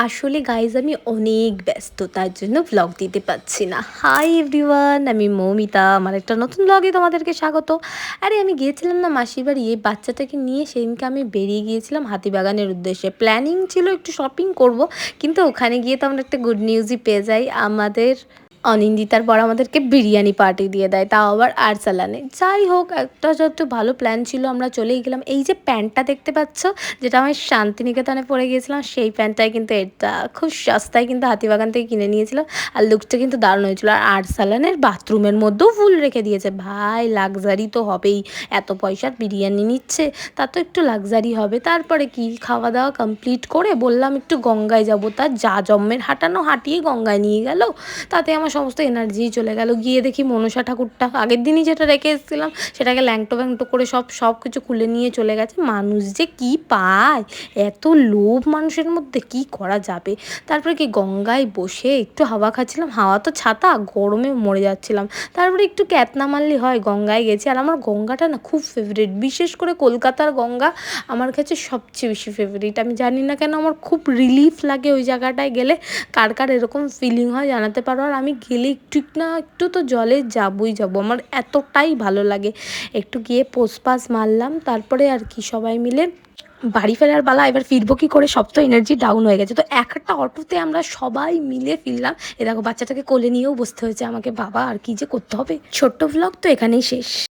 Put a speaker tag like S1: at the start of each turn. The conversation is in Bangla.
S1: আসলে গাইজ আমি অনেক ব্যস্ত, তার জন্য ব্লগ দিতে পারছি না। হাই এভরিওয়ান, আমি মৌমিতা, আমার একটা নতুন ব্লগে তোমাদেরকে স্বাগত। আরে আমি গিয়েছিলাম না মাসির বাড়ি, এই বাচ্চাটাকে নিয়ে সেদিনকে আমি বেরিয়ে গিয়েছিলাম হাতিবাগানের উদ্দেশ্যে। প্ল্যানিং ছিল একটু শপিং করব, কিন্তু ওখানে গিয়ে তো আমরা একটা গুড নিউজই পেয়ে যাই। আমাদের অনিন্দিতার পর আমাদেরকে বিরিয়ানি পার্টি দিয়ে দেয়, তাও আবার আরসালানে। যাই হোক, একটা যত ভালো প্ল্যান ছিল, আমরা চলেই গেলাম। এই যে প্যান্টটা দেখতে পাচ্ছ, যেটা আমি শান্তিনিকেতনে পরে গিয়েছিলাম, সেই প্যান্টটাই কিন্তু এটা খুব সস্তায় কিন্তু হাতিবাগান থেকে কিনে নিয়েছিল। আর লুকসটা কিন্তু দারুণ হয়েছিল। আর আরসালানের বাথরুমের মধ্যেও ফুল রেখে দিয়েছে। ভাই লাক্সারি তো হবেই, এত পয়সার বিরিয়ানি নিচ্ছে, তা তো একটু লাক্সারি হবে। তারপরে কি খাওয়া দাওয়া কমপ্লিট করে বললাম একটু গঙ্গায় যাব। তার যা জম্মের হাঁটানো হাঁটিয়ে গঙ্গায় নিয়ে গেল, তাতে আমার সমস্ত এনার্জি চলে গেল। গিয়ে দেখি মনসা ঠাকুরটা আগের দিনই যেটা রেখে এসেছিলাম সেটাকে ল্যাংটো ব্যাংটো করে সব কিছু খুলে নিয়ে চলে গেছে। মানুষ যে কি পায়, এত লোভ মানুষের মধ্যে, কি করা যাবে। তারপরে কি গঙ্গায় বসে একটু হাওয়া খাচ্ছিলাম, হাওয়া তো ছাতা, গরমে মরে যাচ্ছিলাম। তারপরে একটু ক্যাতনা মারলে হয়, গঙ্গায় গেছি। আর আমার গঙ্গাটা না খুব ফেভারিট, বিশেষ করে কলকাতার গঙ্গা আমার কাছে সবচেয়ে বেশি ফেভারিট। আমি জানি না কেন, আমার খুব রিলিফ লাগে ওই জায়গাটায় গেলে। কার কার এরকম ফিলিং হয় জানাতে পারো। আর আমি গেলে একটু তো জলে যাবই যাব, আমার এতটাই ভালো লাগে। একটু গিয়ে পোস্ট মারলাম, তারপরে আর কি সবাই মিলে বাড়ি ফেরার পালা। এবার ফিরবো কি করে, সব তো এনার্জি ডাউন হয়ে গেছে। তো একটা অটোতে আমরা সবাই মিলে ফিরলাম। এ দেখো বাচ্চাটাকে কোলে নিয়েও বসতে হয়েছে আমাকে, বাবা আর কি যে করতে হবে। ছোট্ট ভ্লগ তো এখানেই শেষ।